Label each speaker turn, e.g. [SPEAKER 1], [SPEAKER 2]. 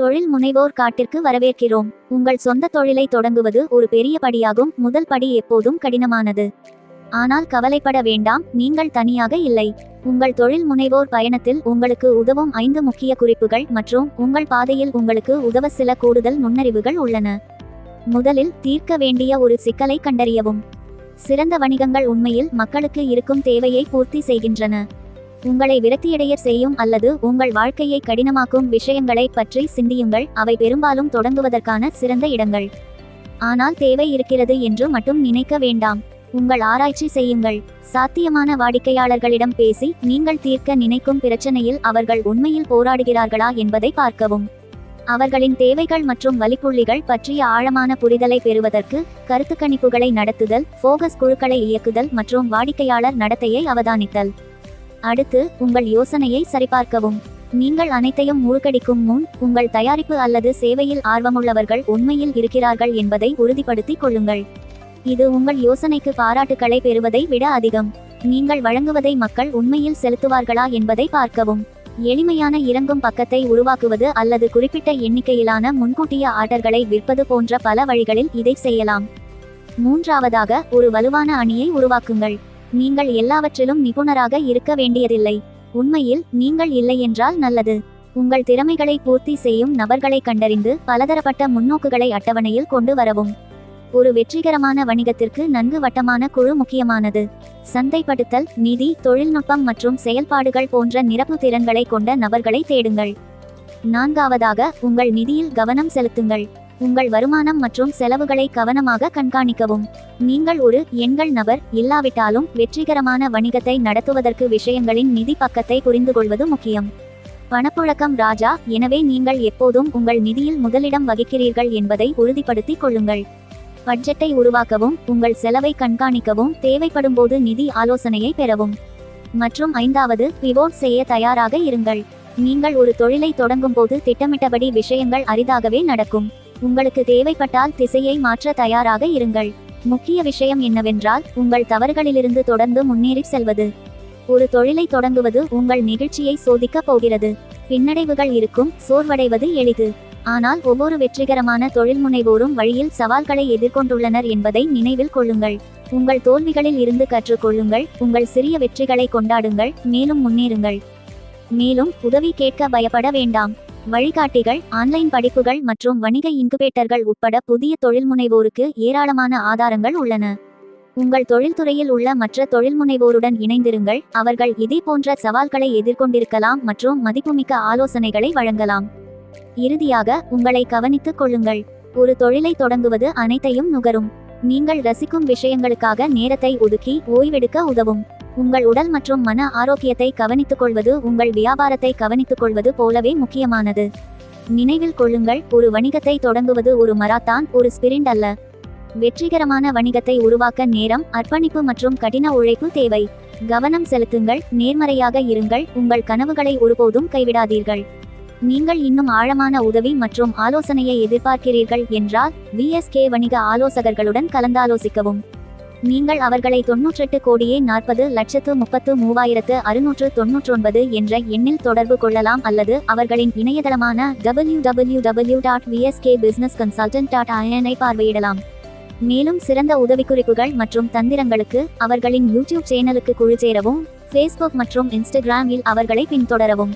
[SPEAKER 1] தொழில் முனைவோர் காட்டிற்கு வரவேற்கிறோம். உங்கள் சொந்த தொழிலை தொடங்குவது ஒரு பெரிய படியாகும். முதல் படி எப்போதும் கடினமானது. ஆனால் கவலைப்பட வேண்டாம், நீங்கள் தனியாக இல்லை. உங்கள் தொழில் முனைவோர் பயணத்தில் உங்களுக்கு உதவும் 5 முக்கிய குறிப்புகள் மற்றும் உங்கள் பாதையில் உங்களுக்கு உதவ சில கூடுதல் நுண்ணறிவுகள் உள்ளன. முதலில், தீர்க்க வேண்டிய ஒரு சிக்கலை கண்டறியவும். சிறந்த வணிகங்கள் உண்மையில் மக்களுக்கு இருக்கும் தேவையை பூர்த்தி செய்கின்றன. உங்களை விரக்தியடைய செய்யும் அல்லது உங்கள் வாழ்க்கையை கடினமாக்கும் விஷயங்களை பற்றி சிந்தியுங்கள். அவை பெரும்பாலும் தொடங்குவதற்கான சிறந்த இடங்கள். ஆனால் தேவை இருக்கிறது என்று மட்டும் நினைக்க வேண்டாம். உங்கள் ஆராய்ச்சி செய்யுங்கள். சாத்தியமான வாடிக்கையாளர்களிடம் பேசி நீங்கள் தீர்க்க நினைக்கும் பிரச்சனையில் அவர்கள் உண்மையில் போராடுகிறார்களா என்பதை பார்க்கவும். அவர்களின் தேவைகள் மற்றும் வலிப்புள்ளிகள் பற்றிய ஆழமான புரிதலை பெறுவதற்கு கருத்துக்கணிப்புகளை நடத்துதல், ஃபோகஸ் குழுக்களை இயக்குதல் மற்றும் வாடிக்கையாளர் நடத்தையை அவதானித்தல். அடுத்து, உங்கள் யோசனையை சரிபார்க்கவும். நீங்கள் அனைத்தையும் மூழ்கடிக்கும் முன் உங்கள் தயாரிப்பு அல்லது சேவையில் ஆர்வமுள்ளவர்கள் உண்மையில் இருக்கிறார்கள் என்பதை உறுதிப்படுத்திக் கொள்ளுங்கள். இது உங்கள் யோசனைக்கு பாராட்டுக்களை பெறுவதை விட அதிகம். நீங்கள் வழங்குவதை மக்கள் உண்மையில் செலுத்துவார்களா என்பதை பார்க்கவும். எளிமையான இறங்கும் பக்கத்தை உருவாக்குவது அல்லது குறிப்பிட்ட எண்ணிக்கையிலான முன்கூட்டிய ஆர்டர்களை விற்பது போன்ற பல வழிகளில் இதை செய்யலாம். மூன்றாவதாக, ஒரு வலுவான அணியை உருவாக்குங்கள். நீங்கள் எல்லாவற்றிலும் நிபுணராக இருக்க வேண்டியதில்லை. உண்மையில் நீங்கள் இல்லை என்றால் நல்லது. உங்கள் திறமைகளை பூர்த்தி செய்யும் நபர்களை கண்டறிந்து பலதரப்பட்ட முன்னோக்குகளை அட்டவணையில் கொண்டு வரவும். ஒரு வெற்றிகரமான வணிகத்திற்கு நன்கு வட்டமான குழு முக்கியமானது. சந்தைப்படுத்தல், நிதி, தொழில்நுட்பம் மற்றும் செயல்பாடுகள் போன்ற நிரப்பு திறன்களை கொண்ட நபர்களை தேடுங்கள். நான்காவதாக, உங்கள் நிதியில் கவனம் செலுத்துங்கள். உங்கள் வருமானம் மற்றும் செலவுகளை கவனமாக கண்காணிக்கவும். நீங்கள் ஒரு எண்கள் நபர் இல்லாவிட்டாலும் வெற்றிகரமான வணிகத்தை நடத்துவதற்கு விஷயங்களின் நிதி பக்கத்தை புரிந்துகொள்வது முக்கியம். பணப்புழக்கம் ராஜா, எனவே நீங்கள் எப்போதும் உங்கள் நிதியில் முதலிடம் வகிக்கிறீர்கள் என்பதை உறுதிப்படுத்திக் கொள்ளுங்கள். பட்ஜெட்டை உருவாக்கவும், உங்கள் செலவை கண்காணிக்கவும், தேவைப்படும்போது நிதி ஆலோசனையை பெறவும். மற்றும் 5வது, பிவோட் செய்ய தயாராக இருங்கள். நீங்கள் ஒரு தொழிலை தொடங்கும் போது திட்டமிட்டபடி விஷயங்கள் அரிதாகவே நடக்கும். உங்களுக்கு தேவைப்பட்டால் திசையை மாற்ற தயாராக இருங்கள். முக்கிய விஷயம் என்னவென்றால், உங்கள் தவறுகளிலிருந்து தொடர்ந்து முன்னேறி செல்வது. ஒரு தொழிலை தொடங்குவது உங்கள் நெகிழ்ச்சியை சோதிக்கப் போகிறது. பின்னடைவுகள் இருக்கும், சோர்வடைவது எளிது. ஆனால் ஒவ்வொரு வெற்றிகரமான தொழில்முனைவோரும் வழியில் சவால்களை எதிர்கொண்டுள்ளனர் என்பதை நினைவில் கொள்ளுங்கள். உங்கள் தோல்விகளில் இருந்து கற்றுக்கொள்ளுங்கள், உங்கள் சிறிய வெற்றிகளை கொண்டாடுங்கள், மேலும் முன்னேறுங்கள். மேலும் உதவி கேட்க பயப்பட வேண்டாம். வழிகாட்டிகள், ஆன்லைன் படிப்புகள் மற்றும் வணிக இன்குபேட்டர்கள் உட்பட புதிய தொழில்முனைவோருக்கு ஏராளமான ஆதாரங்கள் உள்ளன. உங்கள் தொழில்துறையில் உள்ள மற்ற தொழில்முனைவோருடன் இணைந்திருங்கள். அவர்கள் இதே போன்ற சவால்களை எதிர்கொண்டிருக்கலாம் மற்றும் மதிப்புமிக்க ஆலோசனைகளை வழங்கலாம். இறுதியாக, உங்களை கவனித்துக் கொள்ளுங்கள். ஒரு தொழிலை தொடங்குவது அனைத்தையும் நுகரும். நீங்கள் ரசிக்கும் விஷயங்களுக்காக நேரத்தை ஒதுக்கி ஓய்வெடுக்க உதவும். உங்கள் உடல் மற்றும் மன ஆரோக்கியத்தை கவனித்துக் கொள்வது உங்கள் வியாபாரத்தை கவனித்துக் கொள்வது போலவே முக்கியமானது. நினைவில் கொள்ளுங்கள், ஒரு வணிகத்தை தொடங்குவது ஒரு மராத்தான், ஒரு ஸ்பிரிண்ட் அல்ல. வெற்றிகரமான வணிகத்தை உருவாக்க நேரம், அர்ப்பணிப்பு மற்றும் கடின உழைப்பு தேவை. கவனம் செலுத்துங்கள், நேர்மறையாக இருங்கள், உங்கள் கனவுகளை ஒருபோதும் கைவிடாதீர்கள். நீங்கள் இன்னும் ஆழமான உதவி மற்றும் ஆலோசனையை எதிர்பார்க்கிறீர்கள் என்றால் VSK வணிக ஆலோசகர்களுடன் கலந்தாலோசிக்கவும். நீங்கள் அவர்களை 98,40,33,699 என்ற எண்ணில் தொடர்பு கொள்ளலாம் அல்லது அவர்களின் இணையதளமான www.vskbusinessconsultant.in ஐ பார்வையிடலாம். மேலும் சிறந்த உதவிக்குறிப்புகள் மற்றும் தந்திரங்களுக்கு அவர்களின் YouTube சேனலுக்கு குழு சேரவும். Facebook மற்றும் Instagram இல் அவர்களை பின்தொடரவும்.